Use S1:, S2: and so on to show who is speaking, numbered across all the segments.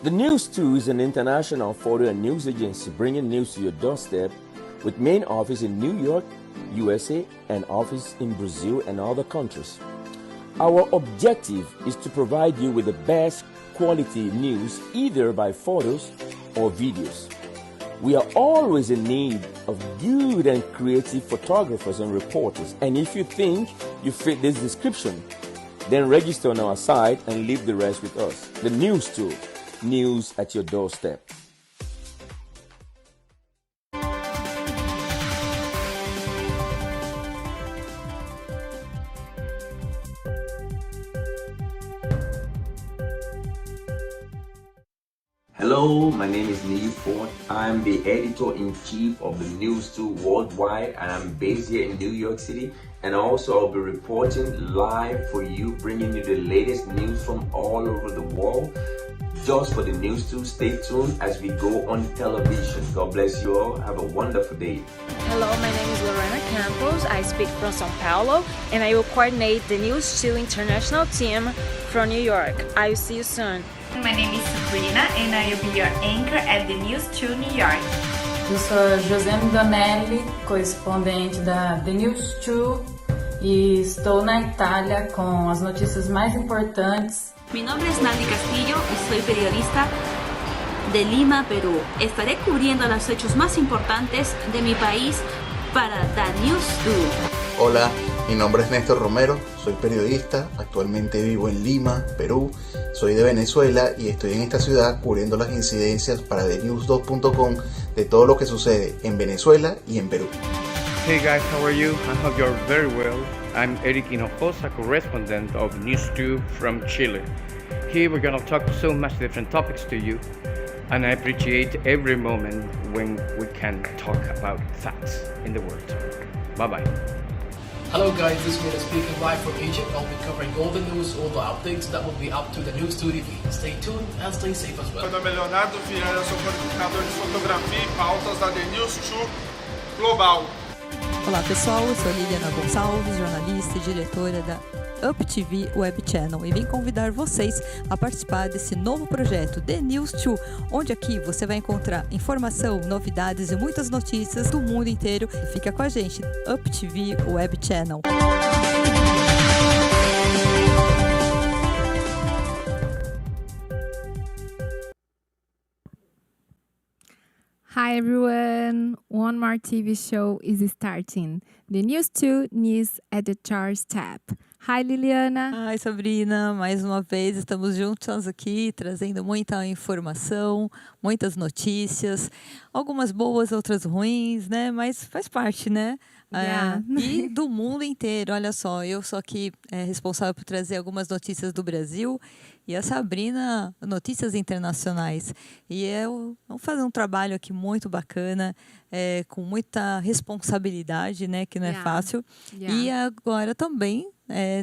S1: Thenews2 is an international photo and news agency bringing news to your doorstep with main office in New York, USA, and office in Brazil and other countries. Our objective is to provide you with the best quality news either by photos or videos. We are always in need of good and creative photographers and reporters, and if you think you fit this description, then register on our site and leave the rest with us. Thenews2. News at your doorstep. Hello, my name is Niyi Fote. I'm the editor-in-chief of the Thenews2 Worldwide, and I'm based here in New York City. And also I'll be reporting live for you, bringing you the latest news from all over the world. Just for the Thenews2, stay tuned as we go on television. God bless you all. Have a wonderful day.
S2: Hello, my name is Lorena Campos. I speak from São Paulo, and I will coordinate the Thenews2 international team from New York. I will see you soon.
S3: My name is Sabrina, and I will be your anchor at the Thenews2 New York.
S4: Eu sou a Josi Donelli, correspondente da Thenews2, e estou na Itália com as notícias mais importantes.
S5: Mi nombre es Naldy Castillo y soy periodista de Lima, Perú. Estaré cubriendo los hechos más importantes de mi país para Thenews2.
S6: Hola, mi nombre es Nestor Romero, soy periodista, actualmente vivo en Lima, Perú, soy de Venezuela y estoy en esta ciudad cubriendo las incidencias para Thenews2.com de todo lo que sucede en Venezuela y en Perú.
S7: Hey guys, how are you? I hope you're very well. I'm Erick, Hinojosa, correspondent of News2 from Chile. Here we're gonna talk so much different topics to you, and I appreciate every moment when we can talk about facts in the world. Bye-bye.
S8: Hello guys, this is Mina speaking live from Egypt. I'll be covering all the news, all the updates that will be up to the Thenews2 TV. Stay tuned and stay safe as well.
S9: Meu nome é Leonardo Viana, sou coordenador de fotografia e pautas da Thenews2 Global.
S10: Olá pessoal, eu sou Liliana Gonçalves, jornalista e diretora da UPTV WEB CHANNEL e vim convidar vocês a participar desse novo projeto Thenews2, onde aqui você vai encontrar informação, novidades e muitas notícias do mundo inteiro. Fica com a gente, UPTV WEB CHANNEL.
S11: Hi everyone, one more TV show is starting. The Thenews2 News at the Charts tab. Hi Liliana.
S10: Hi Sabrina, mais uma vez estamos juntos aqui trazendo muita informação, muitas notícias, algumas boas, outras ruins, né? Mas faz parte, né?
S11: Yeah.
S10: E do mundo inteiro, olha só, eu sou aqui responsável por trazer algumas notícias do Brasil e a Sabrina, notícias internacionais. E vamos fazer um trabalho aqui muito bacana, com muita responsabilidade, né, que não é fácil.
S11: Yeah.
S10: E agora também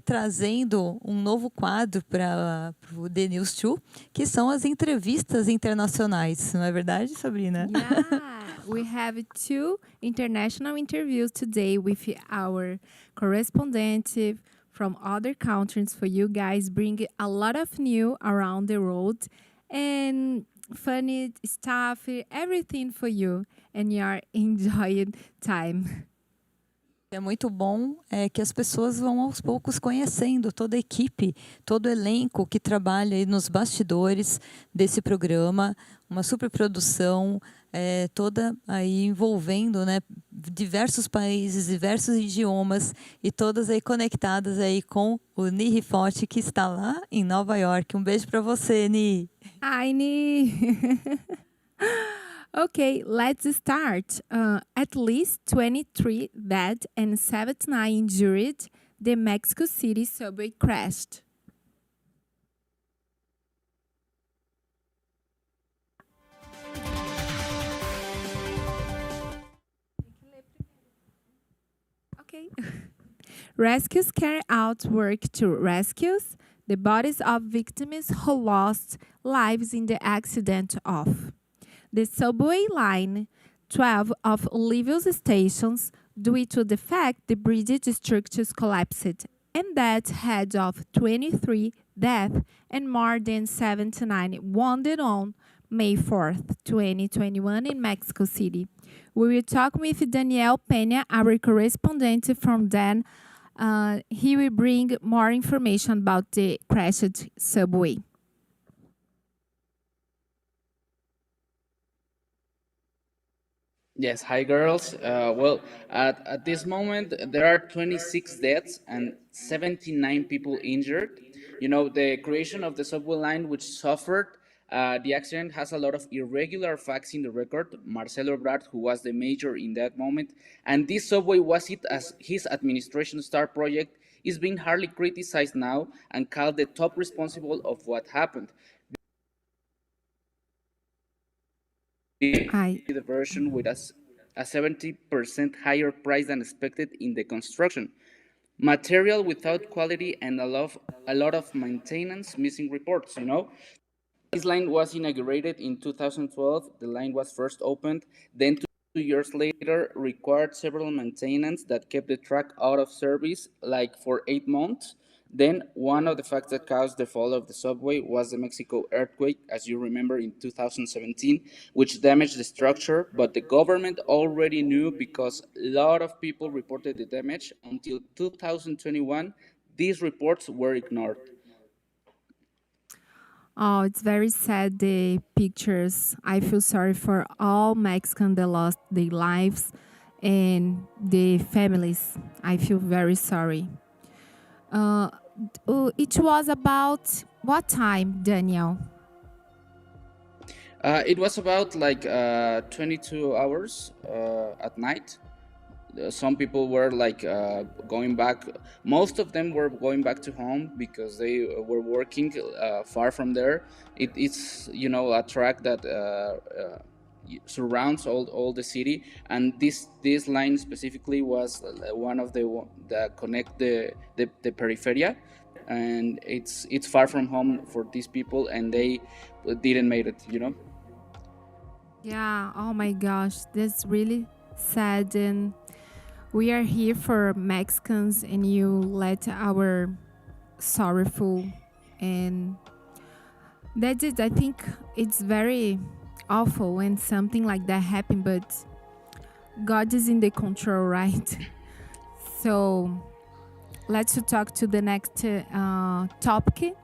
S10: trazendo um novo quadro para o Thenews2, que são as entrevistas internacionais. Não é verdade, Sabrina?
S11: Yeah. We have 2 international interviews today with our correspondent from other countries for you guys, bring a lot of new around the world and funny stuff, everything for you and your enjoyed time.
S10: É muito bom que as pessoas vão aos poucos conhecendo toda a equipe, todo o elenco que trabalha aí nos bastidores desse programa, uma superprodução, toda aí envolvendo, né, diversos países, diversos idiomas e todas aí conectadas aí com o Niyi Fote, que está lá em Nova York. Um beijo para você, Niyi.
S11: Hi, Niyi. Okay, let's start. At least 23 dead and 79 injured. The Mexico City subway crashed. Okay. Rescues carry out work to rescue the bodies of victims who lost lives in the accident of the subway line 12 of Olivio's stations due to the fact the bridge structures collapsed, and that had of 23 deaths and more than 79 wounded on May 4th, 2021 in Mexico City. We will talk with Daniel Peña, our correspondent from then. He will bring more information about the crashed subway.
S12: Yes, hi girls. Well, at this moment, there are 26 deaths and 79 people injured. You know, the creation of the subway line, which suffered the accident, has a lot of irregular facts in the record. Marcelo Ebrard, who was the major in that moment, and this subway was it as his administration star project, is being hardly criticized now and called the top responsible of what happened. The version with a 70% higher price than expected in the construction. Material without quality and a lot of maintenance missing reports, you know. This line was inaugurated in 2012. The line was first opened, then 2 years later required several maintenance that kept the track out of service like for 8 months. Then one of the facts that caused the fall of the subway was the Mexico earthquake, as you remember, in 2017, which damaged the structure, but the government already knew because a lot of people reported the damage. Until 2021, these reports were ignored.
S11: Oh, it's very sad, the pictures. I feel sorry for all Mexicans that lost their lives and the families. I feel very sorry. It was about what time, Daniel?
S12: It was about like 22 hours at night. Some people were like going back. Most of them were going back to home because they were working far from there. It's, you know, a track that surrounds all the city, and this line specifically was one of the that connect the peripheria, and it's far from home for these people, and they didn't make it, you know.
S11: Yeah, oh my gosh, that's really sad. And we are here for Mexicans, and you let our sorrowful, and that's it. I think it's very awful when something like that happens, but God is in the control, right? So let's talk to the next topic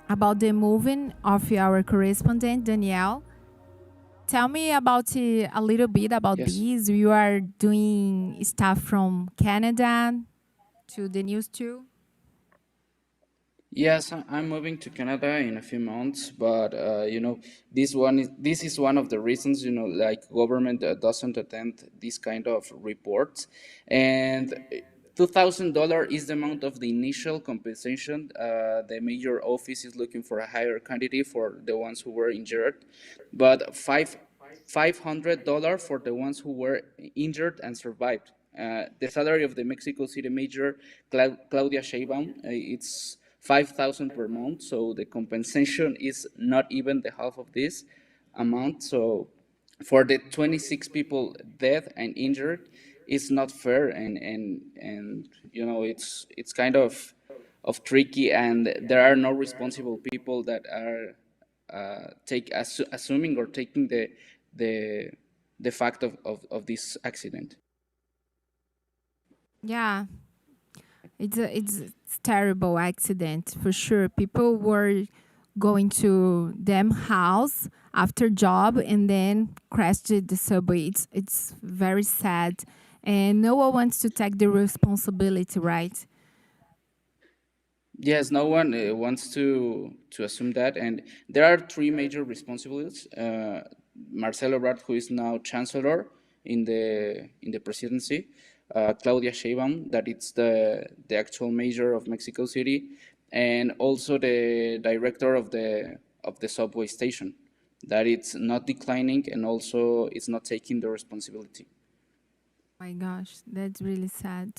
S11: about the moving of our correspondent, Danielle. Tell me about a little bit about this. You are doing stuff from Canada to the News2.
S12: Yes, I'm moving to Canada in a few months, but you know, this is one of the reasons, you know, like government doesn't attend this kind of reports, and $2,000 is the amount of the initial compensation. The major office is looking for a higher quantity for the ones who were injured, but $500 for the ones who were injured and survived. The salary of the Mexico City Mayor Claudia Sheinbaum, it's 5,000 per month, so the compensation is not even the half of this amount. So for the 26 people dead and injured, it's not fair, and you know, it's kind of tricky, and there are no responsible people that are assuming or taking the fact of this accident.
S11: Yeah, it's terrible accident for sure. People were going to them house after job and then crashed the subway. It's very sad, and no one wants to take the responsibility, right?
S12: Yes, no one wants to assume that, and there are three major responsibilities. Marcelo Ebrard, who is now chancellor in the presidency, Claudia Sheinbaum, that it's the actual mayor of Mexico City, and also the director of the subway station, that it's not declining and also it's not taking the responsibility.
S11: My gosh, that's really sad.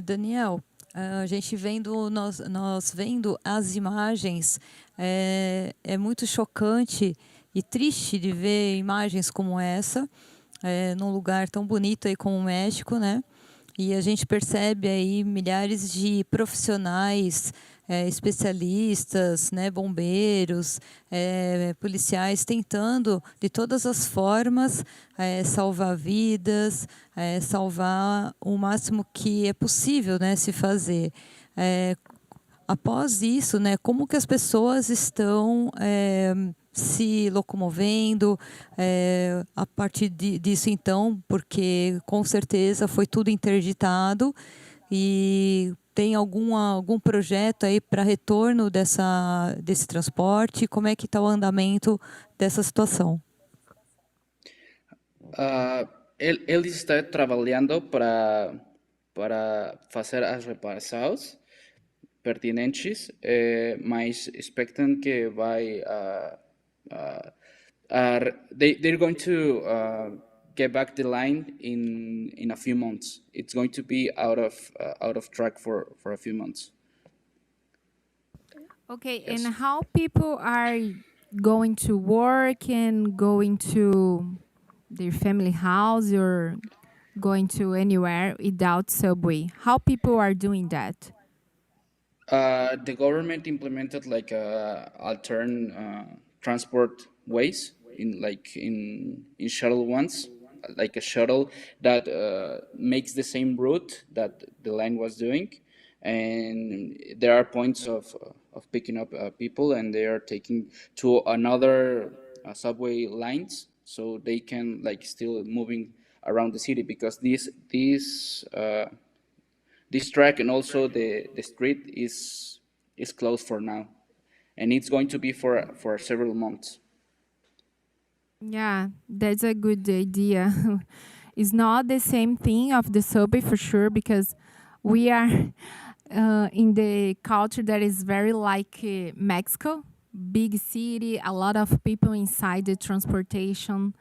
S10: Daniel, a gente vendo, nós vendo as imagens, é muito chocante e triste de ver imagens como essa, num lugar tão bonito aí como o México, né? E a gente percebe aí milhares de profissionais, especialistas, né, bombeiros, policiais tentando de todas as formas salvar vidas, salvar o máximo que é possível, né, se fazer. Após isso, né, como que as pessoas estão se locomovendo a partir disso, então, porque com certeza foi tudo interditado, e tem algum projeto aí para retorno desse transporte? Como é que está o andamento dessa situação?
S12: Ele está trabalhando para fazer as reparações pertinentes, mas expectam que they're going to get back the line in a few months. It's going to be out of track for a few months.
S11: Okay, yes. And how people are going to work and going to their family house or going to anywhere without subway? How people are doing that?
S12: The government implemented like alternate transport ways in shuttle ones, like a shuttle that makes the same route that the line was doing, and there are points of picking up people, and they are taking to another subway lines, so they can like still moving around the city, because this track and also the street is closed for now, and it's going to be for several months.
S11: Yeah, that's a good idea. It's not the same thing of the subway for sure, because we are in the culture that is very like Mexico, big city, a lot of people inside the transportation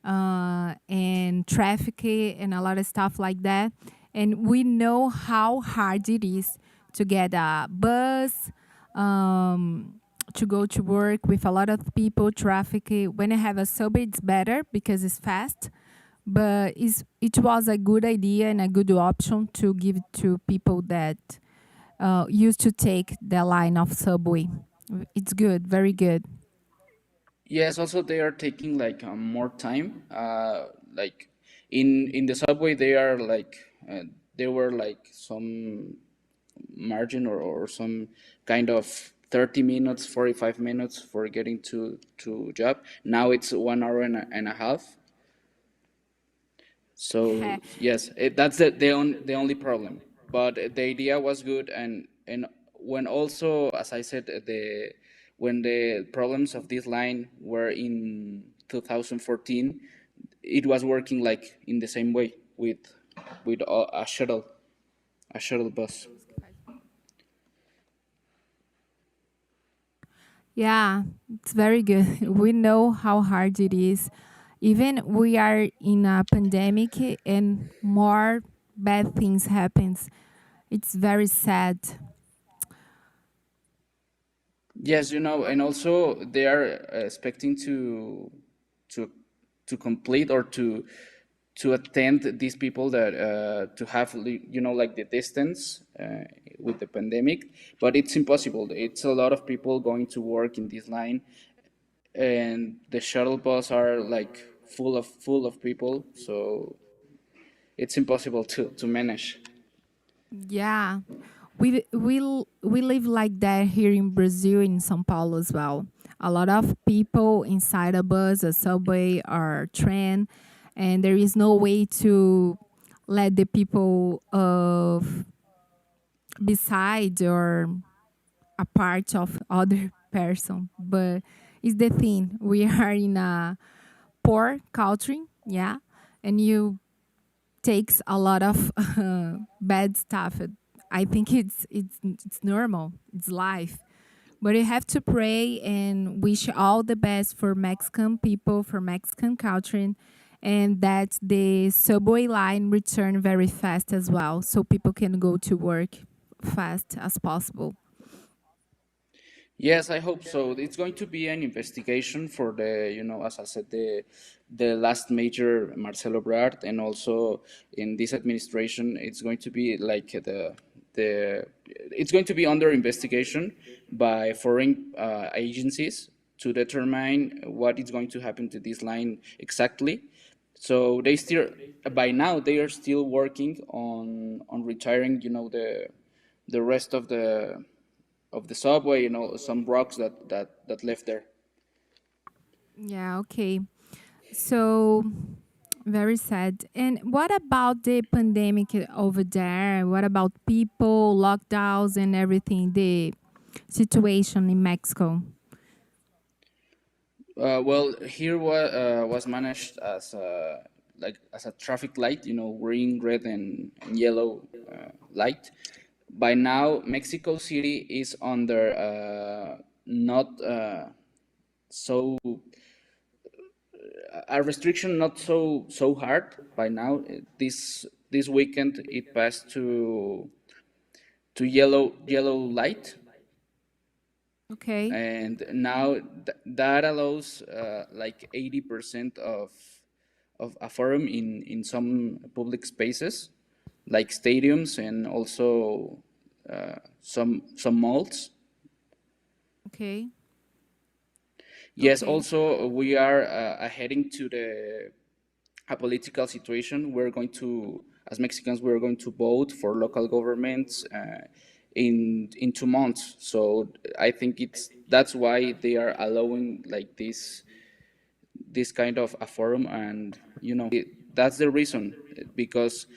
S11: and traffic and a lot of stuff like that. And we know how hard it is to get a bus, to go to work with a lot of people, traffic. When I have a subway, it's better because it's fast. But it was a good idea and a good option to give to people that used to take the line of subway. It's good, very good.
S12: Yes, also they are taking like more time. Like in the subway, they are like there were like some margin or some kind of 30 minutes, 45 minutes for getting to job. Now it's 1 hour and a half. So yes, that's the only problem. But the idea was good, and when also, as I said, when the problems of this line were in 2014, it was working like in the same way with a shuttle bus.
S11: Yeah, it's very good. We know how hard it is. Even we are in a pandemic and more bad things happens. It's very sad.
S12: Yes, and also they are expecting to complete or to attend these people that to have like the distance with the pandemic, but it's impossible. It's a lot of people going to work in this line, and the shuttle bus are like full of people, so it's impossible to manage.
S11: Yeah, we live like that here in Brazil, in São Paulo as well. A lot of people inside a bus, a subway, or train, and there is no way to let the people beside or a part of other person. But is the thing. We are in a poor country, yeah, and you takes a lot of bad stuff. I think it's normal. It's life. But you have to pray and wish all the best for Mexican people, for Mexican culture, and that the subway line return very fast as well, so people can go to work fast as possible.
S12: Yes, I hope so. It's going to be an investigation for as I said, the last major Marcelo Ebrard, and also in this administration, it's going to be like the it's going to be under investigation by foreign agencies to determine what is going to happen to this line exactly. So they still, by now, they are still working on retiring, the rest of the subway, some rocks that left there.
S11: Yeah, okay. So very sad. And what about the pandemic over there? What about people, lockdowns, and everything? The situation in Mexico.
S12: Well, here was managed as a traffic light, green, red, and yellow light. By now, Mexico City is under not so a restriction, not so hard by now. This weekend it passed to yellow light.
S11: Okay.
S12: And now that allows like 80% of a forum in some public spaces, like stadiums and also some malls.
S11: Okay.
S12: Yes,
S11: Okay.
S12: also we are heading to a political situation. We're going to, as Mexicans, we're going to vote for local governments in 2 months. So I think that's why they are allowing like this kind of a forum, and that's the reason, because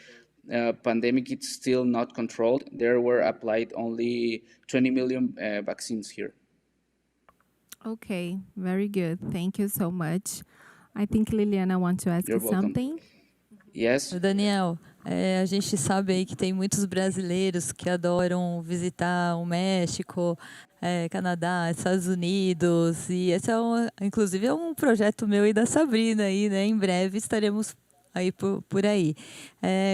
S12: pandemic is still not controlled. There were applied only 20 million vaccines here.
S11: Okay, very good. Thank you so much. I think Liliana wants to ask
S12: You're
S11: you
S12: welcome.
S11: something.
S12: Yes.
S10: Daniel, a gente sabe aí que tem muitos brasileiros que adoram visitar o México, Canadá, Estados Unidos, e esse inclusive é um projeto meu e da Sabrina aí, né? Em breve estaremos aí por aí.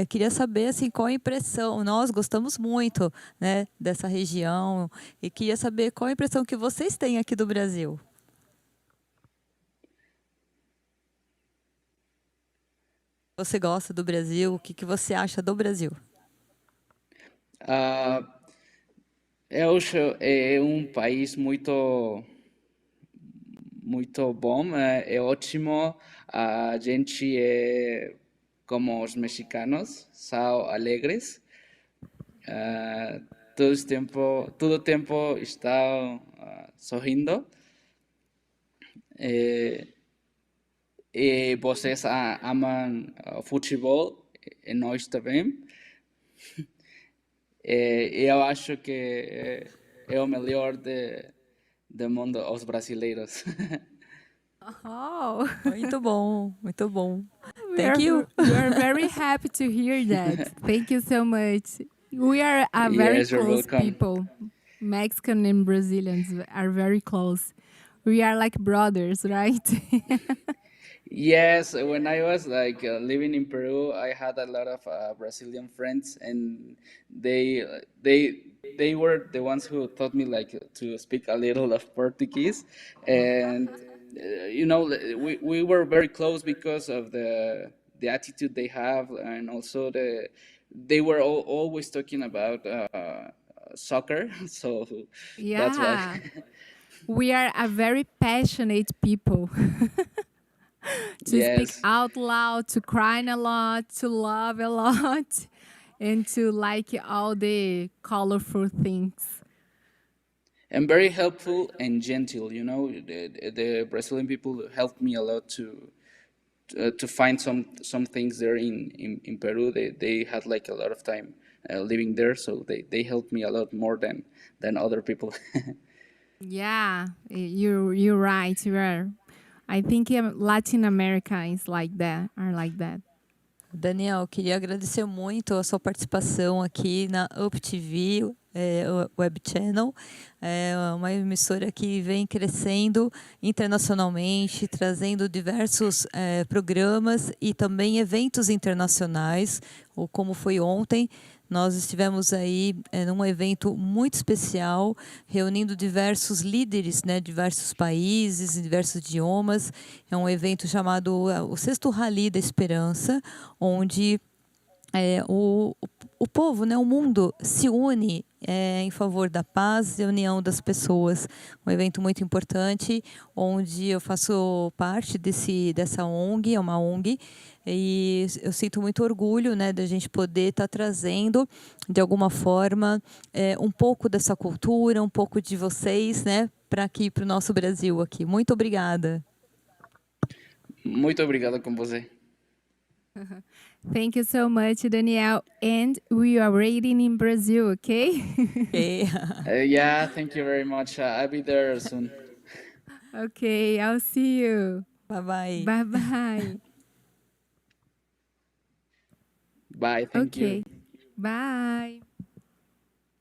S10: Queria saber assim, qual a impressão. Nós gostamos muito, né, dessa região, e queria saber qual a impressão que vocês têm aqui do Brasil. Você gosta do Brasil? O que você acha do Brasil?
S12: Eu acho é país muito bom, é ótimo. A gente é como os mexicanos, são alegres. Todo o tempo estão sorrindo. E vocês amam futebol, e nós também. Eu acho que é o melhor do mundo, os brasileiros.
S11: Oh,
S10: muito bom, muito bom.
S11: Thank you. We are very happy to hear that. Thank you so much. We are a very close people. Mexican and Brazilians are very close. We are like brothers, right?
S12: Yes, when I was like living in Peru, I had a lot of Brazilian friends, and they were the ones who taught me like to speak a little of Portuguese, and we were very close because of the attitude they have, and also they were always talking about soccer, so
S11: yeah.
S12: That's why.
S11: We are a very passionate people. To
S12: Yes.
S11: speak out loud, to cry a lot, to love a lot, and to like all the colorful things.
S12: And very helpful and gentle, the Brazilian people helped me a lot to find some things there in Peru. They had like a lot of time living there, so they helped me a lot more than other people.
S11: Yeah, you're right. You are. I think Latin America is like that, are like that.
S10: Daniel, queria agradecer muito a sua participação aqui na UPTV Web Channel. É uma emissora que vem crescendo internacionalmente, trazendo diversos programas e também eventos internacionais, ou como foi ontem. Nós estivemos aí num evento muito especial, reunindo diversos líderes, né, diversos países, diversos idiomas. É um evento chamado o Sexto Rally da Esperança, onde o povo, né, o mundo se une em favor da paz e união das pessoas. Um evento muito importante, onde eu faço parte dessa ONG, é uma ONG, e eu sinto muito orgulho, né, da gente poder estar trazendo, de alguma forma, um pouco dessa cultura, um pouco de vocês, né, para aqui, para o nosso Brasil aqui. Muito obrigada.
S12: Muito obrigado com você.
S11: Thank you so much, Daniel. And we are waiting in Brazil, okay?
S12: Yeah, thank you very much. I'll be there soon.
S11: Okay, I'll see you.
S10: Bye-bye.
S11: Bye-bye.
S12: Bye, thank you.
S11: Bye.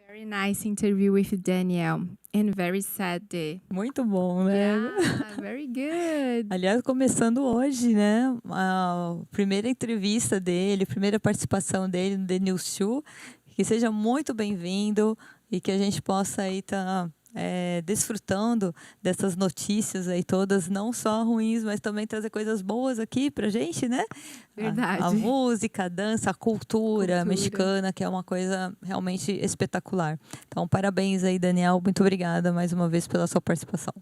S11: Very nice interview with Daniel. And very sad day.
S10: Muito bom, né?
S11: Yeah, very good.
S10: Aliás, começando hoje, né? A primeira entrevista dele, primeira participação dele no Thenews2. Que seja muito bem-vindo e que a gente possa aí estar desfrutando dessas notícias aí todas, não só ruins, mas também trazer coisas boas aqui pra gente, né?
S11: Verdade.
S10: A música, a dança, a cultura mexicana, que é uma coisa realmente espetacular. Então, parabéns aí, Daniel. Muito obrigada mais uma vez pela sua participação.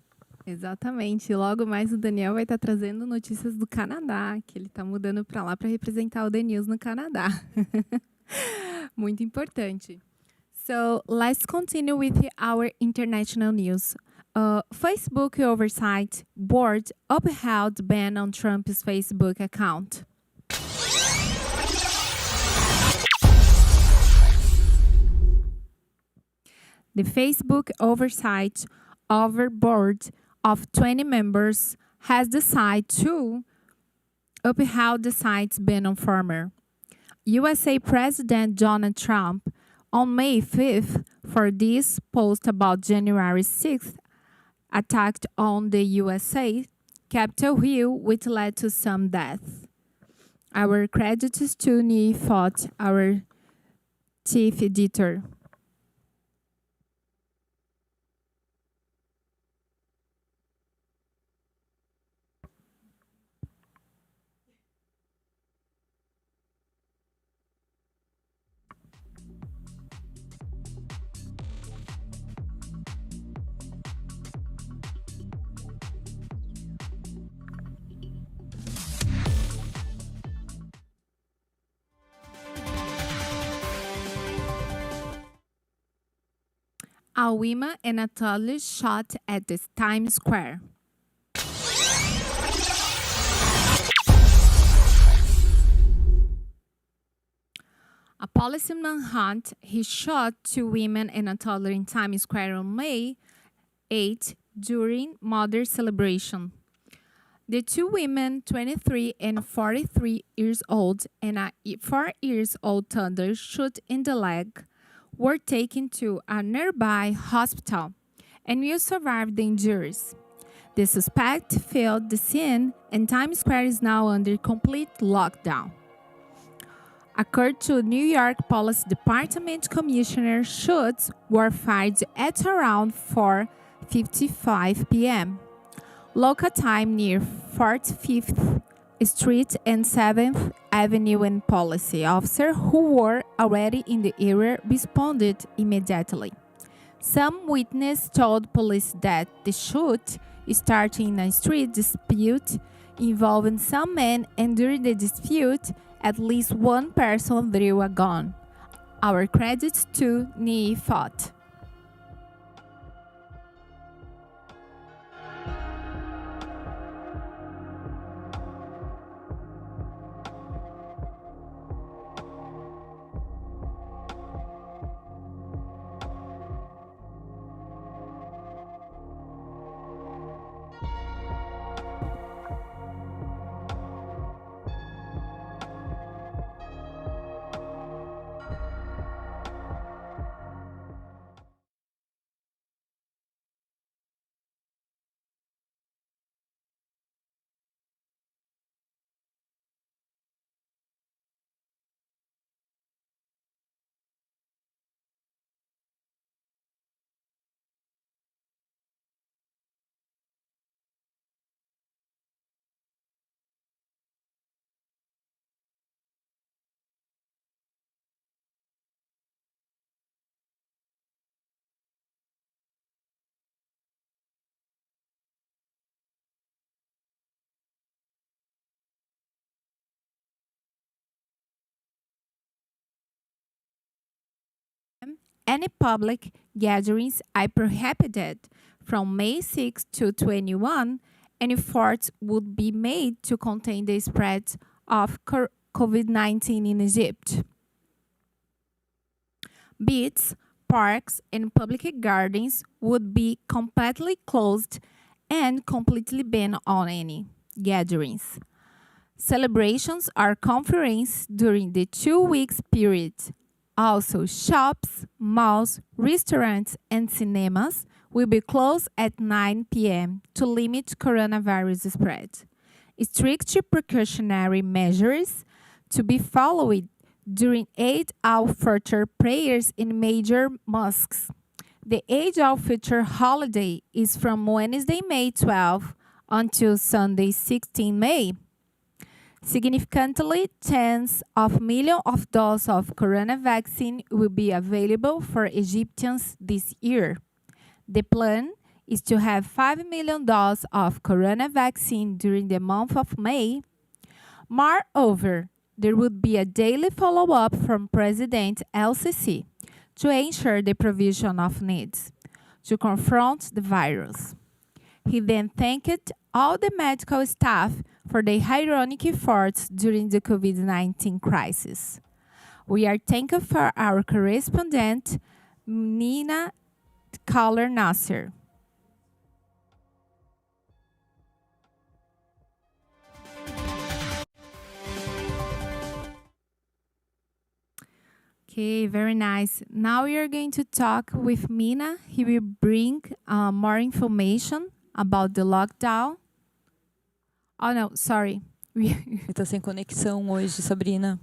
S11: Exatamente. Logo mais o Daniel vai estar trazendo notícias do Canadá, que ele está mudando para lá para representar o The News no Canadá. Muito importante. So let's continue with our international news. Facebook Oversight Board upheld ban on Trump's Facebook account. The Facebook Oversight Board of 20 members has decided to uphold the site's ban on former USA President Donald Trump on May 5th for this post about January 6th attack on the USA Capitol Hill, which led to some deaths. Our credits to Niyi Fote, our chief editor. Alwima and Anatoly shot at the Times Square. A policeman hunt, he shot 2 women and a toddler in Times Square on May 8 during Mother's celebration. The 2 women, 23 and 43 years old, and a 4-year-old toddler shot in the leg, were taken to a nearby hospital and will survive the injuries. The suspect fled the scene, and Times Square is now under complete lockdown. According to New York Police Department Commissioner, shots were fired at around 4:55 p.m. local time near 45th Street and 7th Avenue, and police officers who were already in the area responded immediately. Some witnesses told police that the shoot started in a street dispute involving some men, and during the dispute, at least one person drew a gun. Our credits to Niyi Fote. any public gatherings are prohibited from May 6 to 21. Any efforts would be made to contain the spread of COVID-19 in Egypt. Beaches, parks, and public gardens would be completely closed and completely banned on any gatherings. Celebrations or conferences during the 2 weeks period. Also, shops, malls, restaurants, and cinemas will be closed at 9 p.m. to limit coronavirus spread. Strict precautionary measures to be followed during Eid al-Fitr prayers in major mosques. The Eid al-Fitr holiday is from Wednesday, May 12 until Sunday, 16 May. Significantly, tens of millions of doses of corona vaccine will be available for Egyptians this year. The plan is to have 5 million doses of corona vaccine during the month of May. Moreover, there would be a daily follow-up from President El-Sisi to ensure the provision of needs to confront the virus. He then thanked all the medical staff for their heroic efforts during the COVID-19 crisis. We are thankful for our correspondent, Mina Khalel Nasser. Okay, very nice. Now we are going to talk with Mina. He will bring more information about the lockdown. Oh, no, sorry.
S10: Está sem conexão hoje, Sabrina.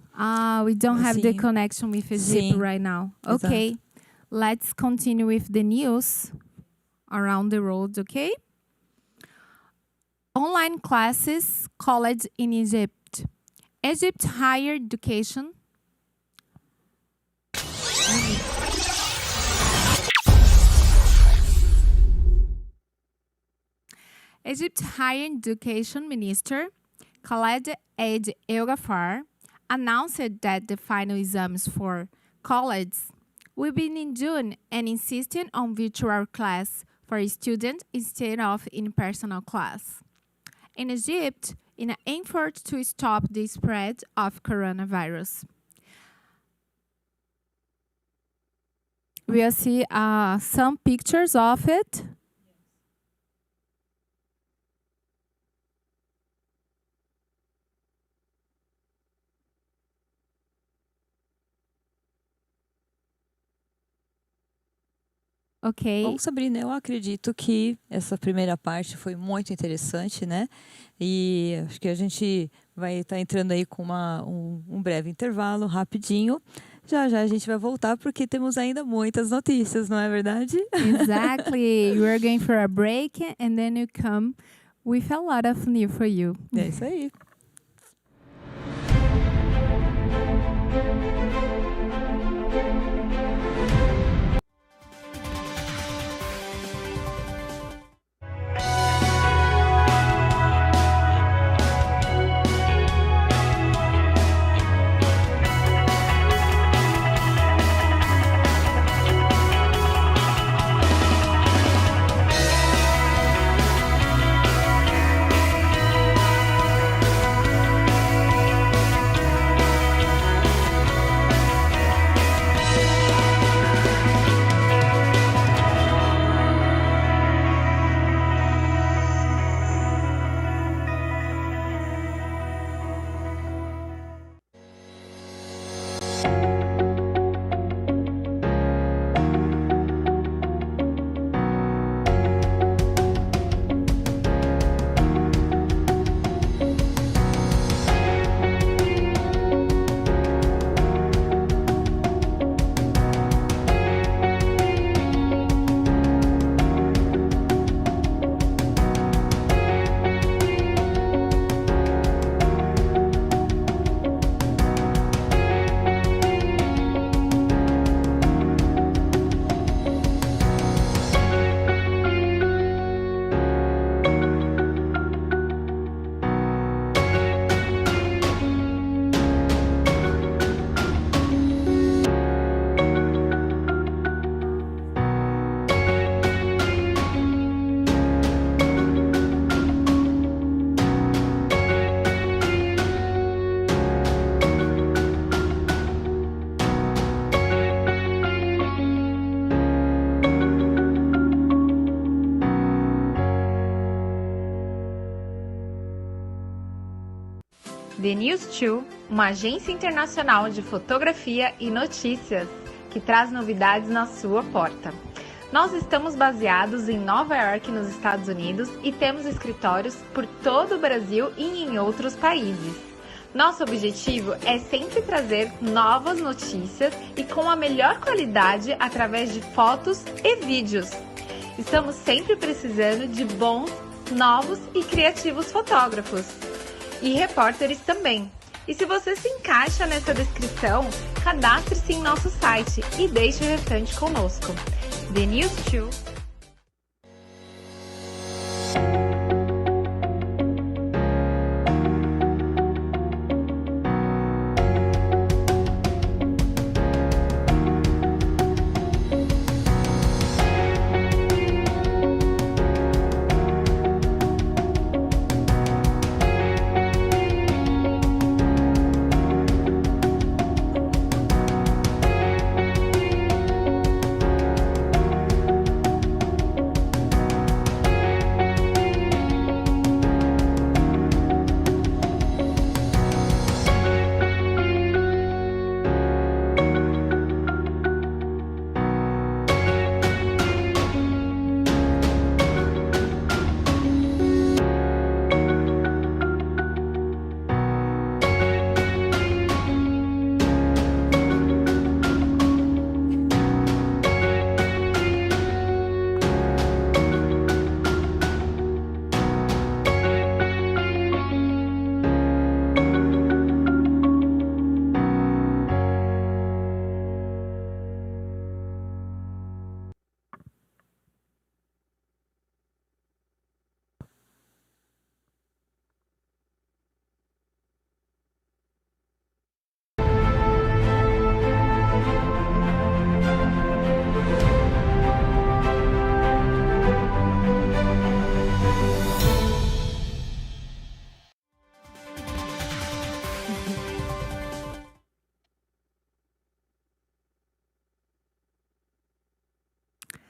S11: We don't have the connection with Egypt right now. Okay, let's continue with the news around the world, okay? Online classes, college in Egypt. Egypt higher education. Egypt Higher Education Minister Khaled El-Ghaffar announced that the final exams for college will be in June and insisted on virtual class for students instead of in-person class. In Egypt, in an effort to stop the spread of coronavirus. We'll see some pictures of it. Ok.
S10: Bom, Sabrina, eu acredito que essa primeira parte foi muito interessante, né? E acho que a gente vai estar entrando aí com um breve intervalo, rapidinho. Já já a gente vai voltar porque temos ainda muitas notícias, não é verdade?
S11: Exactly. We're going for a break and then you come with a lot of news for you.
S10: É isso aí.
S3: Thenews2, uma agência internacional de fotografia e notícias, que traz novidades na sua porta. Nós estamos baseados em Nova York, nos Estados Unidos, e temos escritórios por todo o Brasil e em outros países. Nosso objetivo é sempre trazer novas notícias e com a melhor qualidade através de fotos e vídeos. Estamos sempre precisando de bons, novos e criativos fotógrafos. E repórteres também. E se você se encaixa nessa descrição, cadastre-se em nosso site e deixe o restante conosco. Thenews2.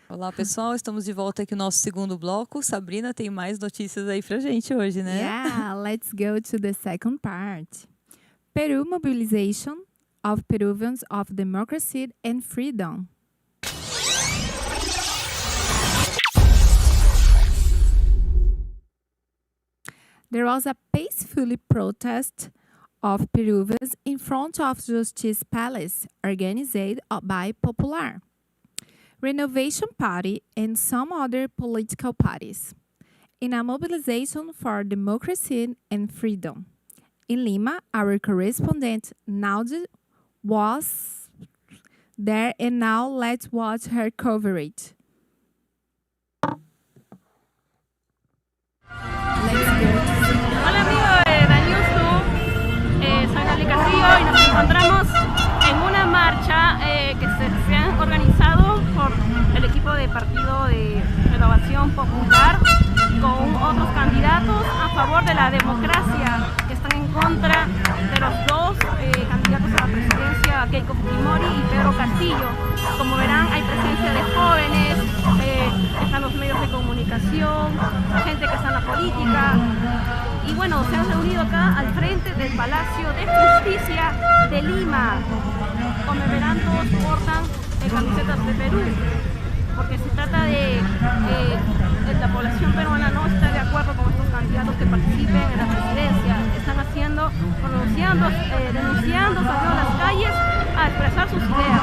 S10: Olá, pessoal. Estamos de volta aqui no nosso segundo bloco. Sabrina tem mais notícias aí pra gente hoje, né?
S11: Yeah, let's go to the second part. Peru mobilization of Peruvians of democracy and freedom. There was a peaceful protest of Peruvians in front of Justice Palace, organized by Popular, Renovation Party, and some other political parties, in a mobilization for democracy and freedom. In Lima, our correspondent Naldy was there, and now let's watch her coverage.
S5: Hola amigos de Thenews2, soy Naldy Castilo y nos encontramos en una marcha que se han organizado por el equipo de Partido de Renovación Popular con otros candidatos a favor de la democracia que están en contra de los dos candidatos a la presidencia, Keiko Fujimori y Pedro Castillo. Como verán, hay presencia de jóvenes, están los medios de comunicación, gente que está en la política. Y bueno, se han reunido acá al frente del Palacio de Justicia de Lima. Como verán, todos portan camisetas de Perú, porque se trata de la población peruana no está de acuerdo con estos candidatos que participen en la presidencia. Están denunciando, saliendo a las calles a expresar sus ideas.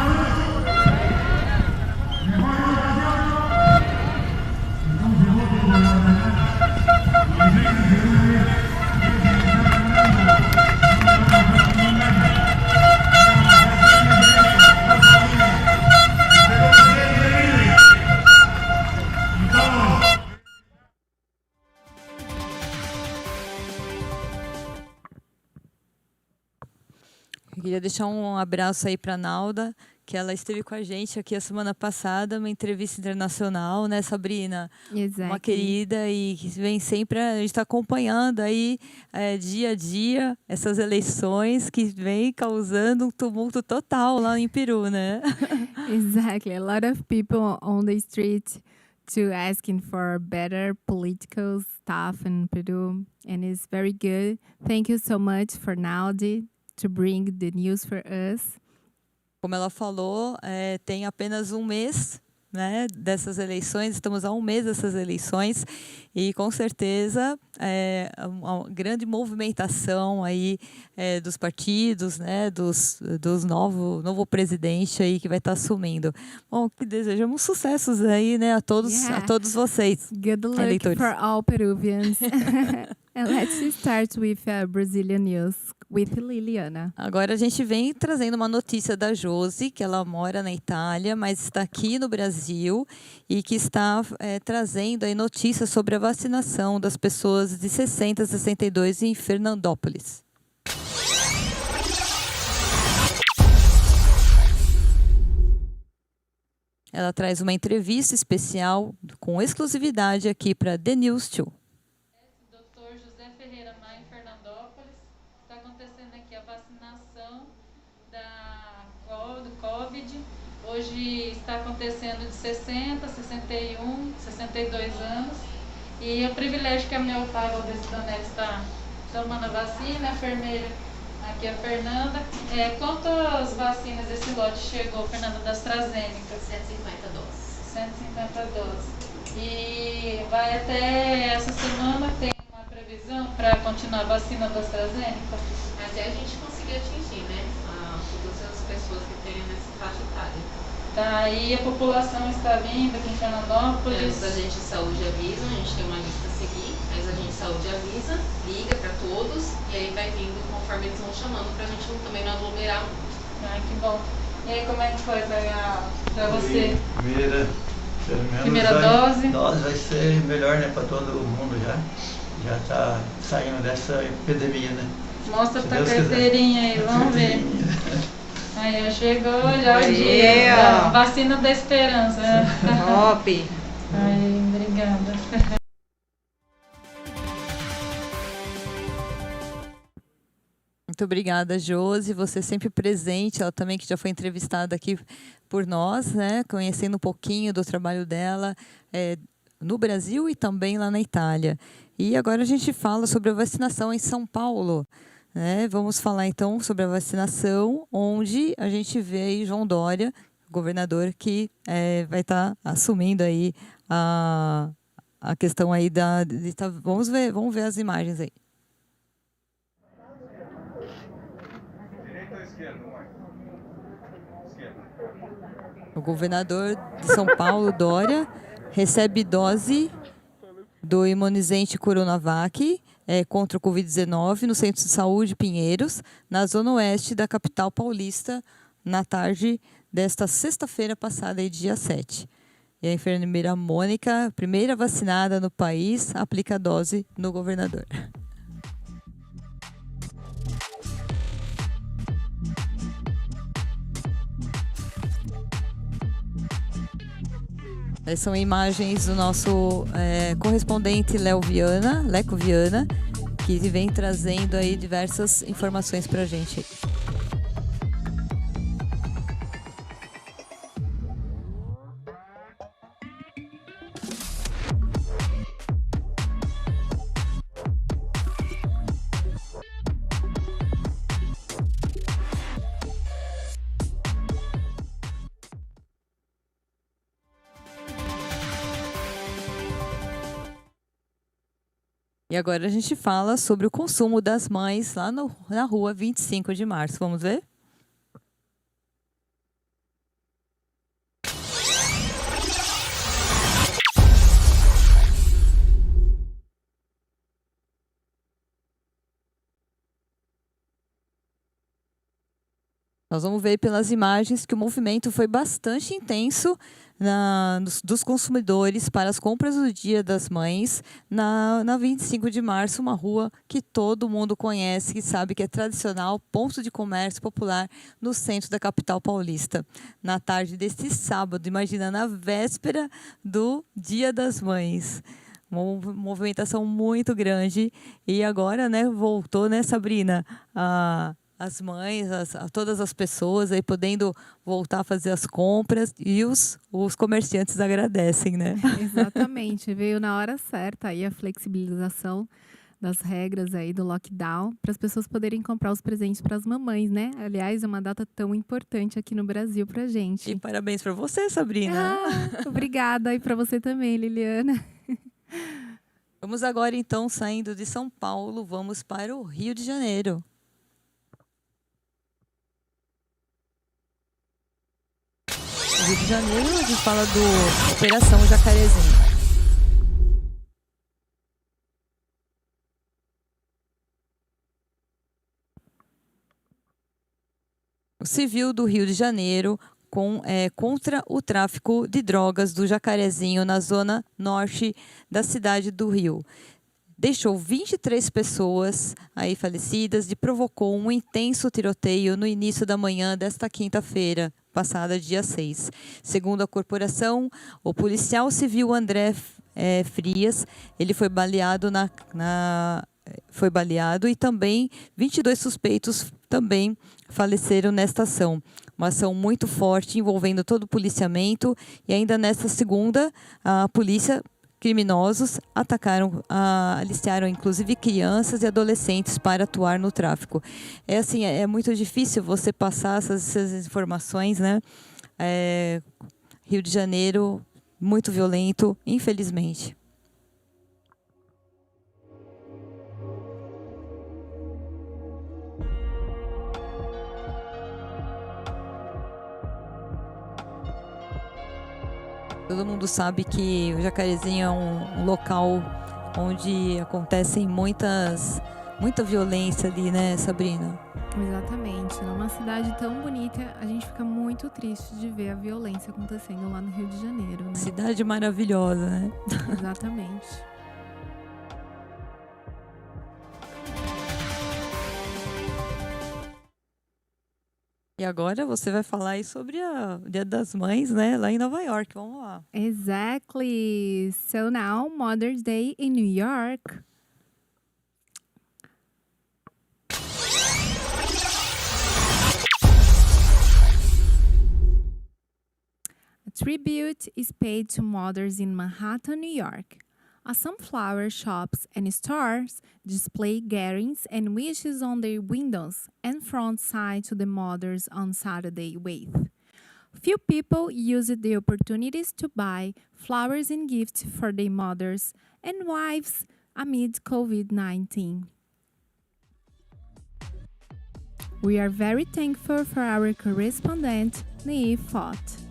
S10: Eu queria deixar um abraço aí para a Nalda, que ela esteve com a gente aqui a semana passada, uma entrevista internacional, né, Sabrina?
S11: Exato.
S10: Uma querida e que vem sempre, a gente está acompanhando aí dia a dia essas eleições que vem causando um tumulto total lá em Peru, né?
S11: Exactly. A lot of people on the street to asking for better political stuff in Peru, and it's very good. Thank you so much for Naldy to bring the news for us.
S10: Como ela falou, tem apenas um mês, né, dessas eleições, estamos a um mês dessas eleições e com certeza uma grande movimentação aí dos partidos, né, dos novo presidente aí que vai estar assumindo. Bom, que desejamos sucessos aí, né, a todos vocês.
S11: Good luck
S10: eleitores.
S11: for all Peruvians. And let's start with Brazilian news with Liliana.
S10: Agora a gente vem trazendo uma notícia da Josi, que ela mora na Itália, mas está aqui no Brasil e que está trazendo aí notícias sobre a vacinação das pessoas de 60 a 62 em Fernandópolis. Ela traz uma entrevista especial com exclusividade aqui para Thenews2.
S4: Hoje está acontecendo de 60, 61, 62 anos. E o privilégio que a meu pai, o Josi Donelli, está tomando a vacina, a enfermeira aqui é a Fernanda. Quantas vacinas esse lote chegou, Fernanda, da AstraZeneca?
S13: 150 doses.
S4: 150 doses. E vai até essa semana, tem uma previsão para continuar a vacina da AstraZeneca?
S13: Até a gente conseguir atingir, né? Todas as pessoas que têm nessa faixa etária.
S4: Tá, e a população está vindo aqui em Fernandópolis?
S13: Os agentes de saúde avisam, a gente tem uma lista a seguir, mas a agente de saúde avisa, liga para todos e aí vai vindo conforme eles vão chamando pra gente também não aglomerar muito.
S4: Ah, que bom. E aí, como é que foi pra você?
S14: Primeira dose vai ser melhor, né, para todo mundo já está saindo dessa epidemia, né?
S4: Mostra tua carteirinha aí, vamos ver. Aí, chegou já o dia da vacina da esperança.
S15: Top!
S4: Aí, obrigada.
S10: Muito obrigada, Josi, você sempre presente, ela também que já foi entrevistada aqui por nós, né, conhecendo um pouquinho do trabalho dela no Brasil e também lá na Itália. E agora a gente fala sobre a vacinação em São Paulo. Vamos falar então sobre a vacinação, onde a gente vê aí João Dória, governador, que vai estar assumindo aí a questão aí vamos ver as imagens aí. O governador de São Paulo, Dória, recebe dose do imunizante Coronavac contra o Covid-19 no Centro de Saúde Pinheiros, na zona oeste da capital paulista, na tarde desta sexta-feira passada, dia 7. E a enfermeira Mônica, primeira vacinada no país, aplica a dose no governador. Essas são imagens do nosso correspondente Leco Viana, que vem trazendo aí diversas informações para a gente. E agora a gente fala sobre o consumo das mães lá na rua 25 de março. Vamos ver? Nós vamos ver pelas imagens que o movimento foi bastante intenso dos consumidores para as compras do Dia das Mães na 25 de março, uma rua que todo mundo conhece, que sabe que é tradicional, ponto de comércio popular no centro da capital paulista. Na tarde deste sábado, imagina, na véspera do Dia das Mães. Uma movimentação muito grande. E agora, voltou, Sabrina, as mães, a todas as pessoas aí podendo voltar a fazer as compras e os comerciantes agradecem, né?
S11: Exatamente, veio na hora certa aí a flexibilização das regras aí do lockdown para as pessoas poderem comprar os presentes para as mamães, né? Aliás, é uma data tão importante aqui no Brasil pra gente.
S10: E parabéns para você, Sabrina.
S11: Obrigada e para você também, Liliana.
S10: Vamos agora então, saindo de São Paulo, vamos para o Rio de Janeiro. No Rio de Janeiro, a gente fala do Operação Jacarezinho. O Civil do Rio de Janeiro contra o tráfico de drogas do Jacarezinho na zona norte da cidade do Rio. Deixou 23 pessoas aí falecidas e provocou um intenso tiroteio no início da manhã desta quinta-feira, passada dia 6. Segundo a corporação, o policial civil André Frias, ele foi baleado foi baleado e também 22 suspeitos também faleceram nesta ação. Uma ação muito forte envolvendo todo o policiamento e ainda nesta segunda, a polícia, criminosos, aliciaram inclusive crianças e adolescentes para atuar no tráfico. É muito difícil você passar essas informações, né? Rio de Janeiro, muito violento, infelizmente. Todo mundo sabe que o Jacarezinho é um local onde acontecem muita violência ali, né, Sabrina?
S11: Exatamente. Numa cidade tão bonita, a gente fica muito triste de ver a violência acontecendo lá no Rio de Janeiro, né?
S10: Cidade maravilhosa, né?
S11: Exatamente.
S10: E agora você vai falar aí sobre o Dia das Mães, né? Lá em Nova York. Vamos lá.
S11: Exactly. So now, Mother's Day in New York. A tribute is paid to mothers in Manhattan, New York. As some flower shops and stores display gatherings and wishes on their windows and front side to the mothers on Saturday with. Few people used the opportunities to buy flowers and gifts for their mothers and wives amid COVID-19. We are very thankful for our correspondent, Niyi Fote.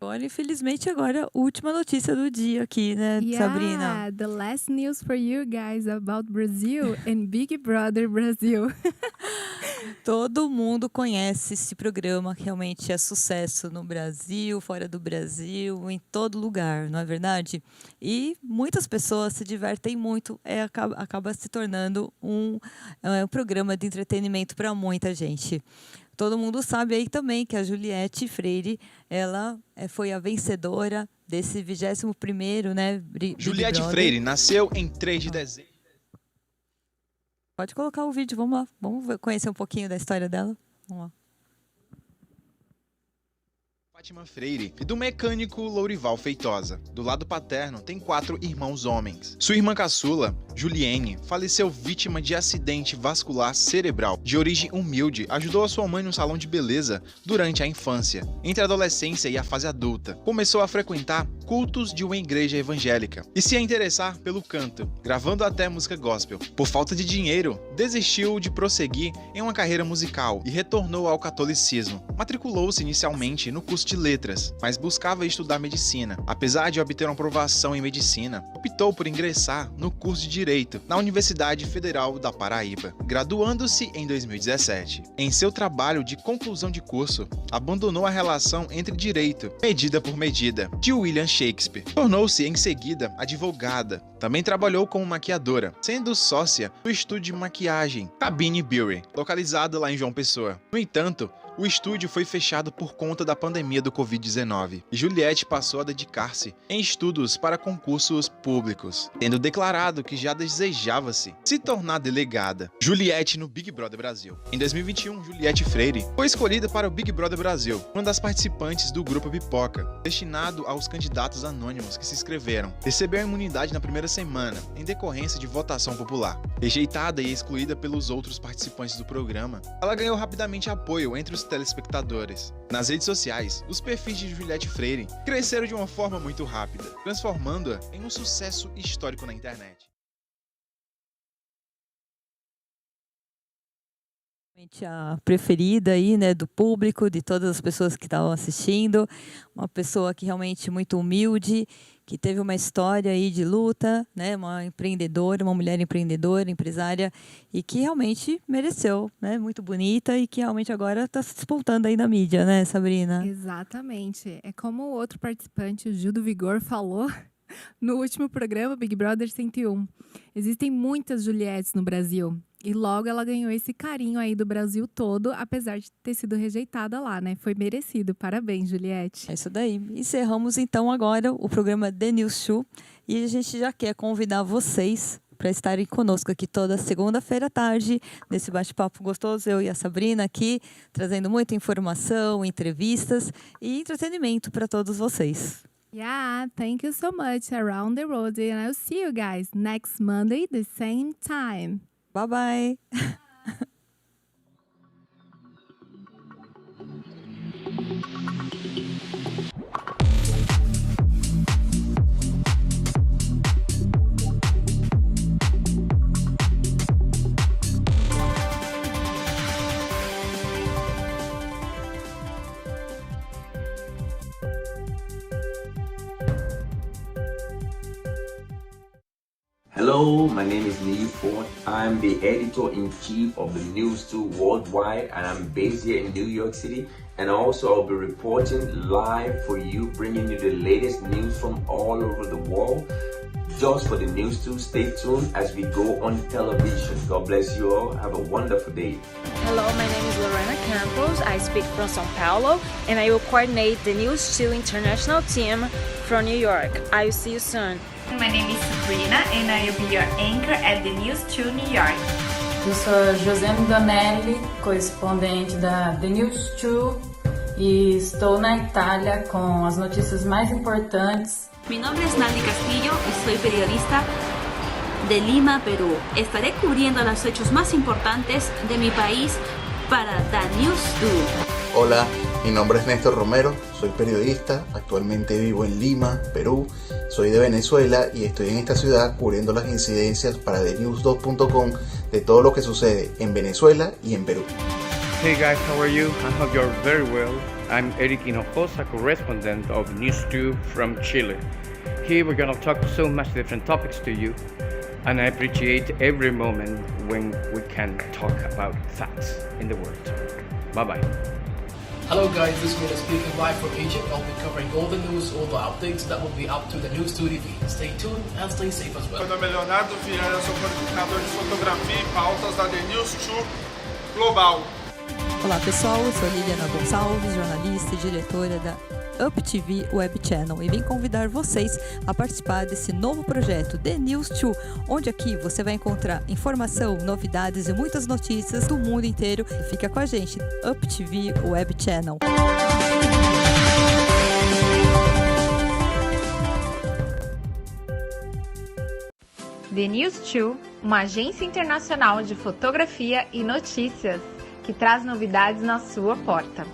S10: Olha, infelizmente agora, última notícia do dia aqui, né, Sabrina?
S11: The last news for you guys about Brazil and Big Brother Brasil.
S10: Todo mundo conhece esse programa, que realmente é sucesso no Brasil, fora do Brasil, em todo lugar, não é verdade? E muitas pessoas se divertem muito, acaba se tornando um programa de entretenimento para muita gente. Todo mundo sabe aí também que a Juliette Freire, ela foi a vencedora desse 21º, né?
S15: Juliette Freire nasceu em 3 de dezembro.
S10: Pode colocar o vídeo, vamos lá. Vamos conhecer um pouquinho da história dela. Vamos lá.
S15: Fátima Freire e do mecânico Lourival Feitosa. Do lado paterno, tem 4 irmãos homens. Sua irmã caçula, Juliene, faleceu vítima de acidente vascular cerebral. De origem humilde, ajudou a sua mãe no salão de beleza durante a infância. Entre a adolescência e a fase adulta, começou a frequentar cultos de uma igreja evangélica e se interessar pelo canto, gravando até música gospel. Por falta de dinheiro, desistiu de prosseguir em uma carreira musical e retornou ao catolicismo. Matriculou-se inicialmente no curso de letras, mas buscava estudar medicina. Apesar de obter uma aprovação em medicina, optou por ingressar no curso de direito na Universidade Federal da Paraíba, graduando-se em 2017. Em seu trabalho de conclusão de curso, abandonou a relação entre direito, medida por medida, de William Shakespeare. Tornou-se em seguida advogada. Também trabalhou como maquiadora, sendo sócia do estúdio de maquiagem Cabine Beauty, localizado lá em João Pessoa. No entanto, o estúdio foi fechado por conta da pandemia do Covid-19 e Juliette passou a dedicar-se em estudos para concursos públicos, tendo declarado que já desejava-se se tornar delegada. Juliette no Big Brother Brasil. Em 2021, Juliette Freire foi escolhida para o Big Brother Brasil, uma das participantes do grupo Pipoca, destinado aos candidatos anônimos que se inscreveram. Recebeu a imunidade na primeira semana, em decorrência de votação popular. Rejeitada e excluída pelos outros participantes do programa, ela ganhou rapidamente apoio entre os telespectadores. Nas redes sociais, os perfis de Juliette Freire cresceram de uma forma muito rápida, transformando-a em um sucesso histórico na internet.
S10: A preferida aí, né, do público, de todas as pessoas que estavam assistindo, uma pessoa que realmente muito humilde, que teve uma história aí de luta, né, uma empreendedora, uma mulher empreendedora, empresária, e que realmente mereceu, né, muito bonita e que realmente agora está se despontando aí na mídia, né, Sabrina?
S11: Exatamente. É como o outro participante, o Gil do Vigor, falou no último programa, Big Brother 101. Existem muitas Juliettes no Brasil. E logo ela ganhou esse carinho aí do Brasil todo, apesar de ter sido rejeitada lá, né? Foi merecido. Parabéns, Juliette.
S10: É isso daí. Encerramos então agora o programa Thenews2 e a gente já quer convidar vocês para estarem conosco aqui toda segunda-feira à tarde, nesse bate-papo gostoso, eu e a Sabrina aqui, trazendo muita informação, entrevistas e entretenimento para todos vocês.
S11: Yeah, thank you so much around the road and I'll see you guys next Monday, the same time.
S10: Bye-bye.
S1: Hello, my name is Niyi Fote. I'm the editor-in-chief of the Thenews2 Worldwide, and I'm based here in New York City. And also I'll be reporting live for you, bringing you the latest news from all over the world. Just for the Thenews2, stay tuned as we go on television. God bless you all. Have a wonderful day.
S2: Hello, my name is Lorena Campos. I speak from São Paulo, and I will coordinate the Thenews2 international team from New York. I will see you soon.
S3: My name is Sabrina and I will be your anchor at Thenews2 New York.
S16: Eu sou a Josi Donelli, correspondente da Thenews2 e estou na Itália com as notícias mais importantes.
S17: Mi nombre es Naldy Castillo y soy periodista de Lima, Perú. Estaré cubriendo los hechos más importantes de mi país para Thenews2.
S6: Hola, mi nombre es Nestor Romero, soy periodista, actualmente vivo en Lima, Perú, soy de Venezuela y estoy en esta ciudad cubriendo las incidencias para Thenews2.com de todo lo que sucede en Venezuela y en Perú.
S7: Hey guys, how are you? I hope you're very well. I'm Erick, Hinojosa, correspondent of News2 from Chile. Here we're gonna talk so much different topics to you, and I appreciate every moment when we can talk about facts in the world. Bye-bye.
S8: Hello guys, this is Mina speaking live from Egypt. I'll be covering all the news, all the updates that will be up to the Thenews2 TV. Stay tuned and stay safe as well.
S9: Meu nome é Leonardo Viana, sou comunicador de fotografia e pautas da Thenews2 Global.
S10: Olá pessoal, eu sou Liliana Gonçalves, jornalista e diretora da UPTV WEB CHANNEL e vim convidar vocês a participar desse novo projeto Thenews2, onde aqui você vai encontrar informação, novidades e muitas notícias do mundo inteiro. E fica com a gente, UPTV WEB CHANNEL.
S3: Thenews2, uma agência internacional de fotografia e notícias que traz novidades na sua porta.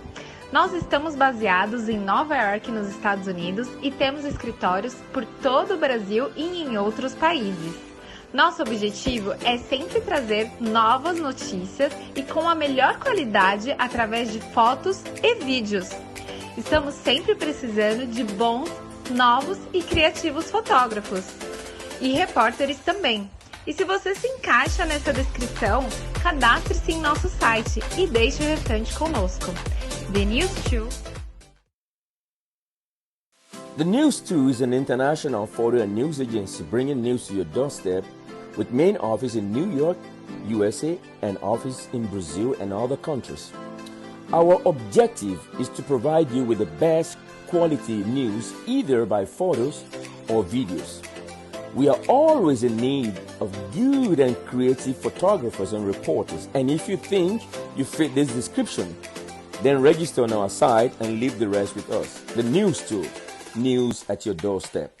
S3: Nós estamos baseados em Nova York, nos Estados Unidos, e temos escritórios por todo o Brasil e em outros países. Nosso objetivo é sempre trazer novas notícias e com a melhor qualidade através de fotos e vídeos. Estamos sempre precisando de bons, novos e criativos fotógrafos. E repórteres também. E se você se encaixa nessa descrição, cadastre-se em nosso site e deixe o restante conosco. Thenews2.
S1: Thenews2 is an international photo and news agency bringing news to your doorstep with main office in New York, USA, and office in Brazil and other countries. Our objective is to provide you with the best quality news either by photos or videos. We are always in need of good and creative photographers and reporters, and if you think you fit this description, then register on our site and leave the rest with us. Thenews2, news at your doorstep.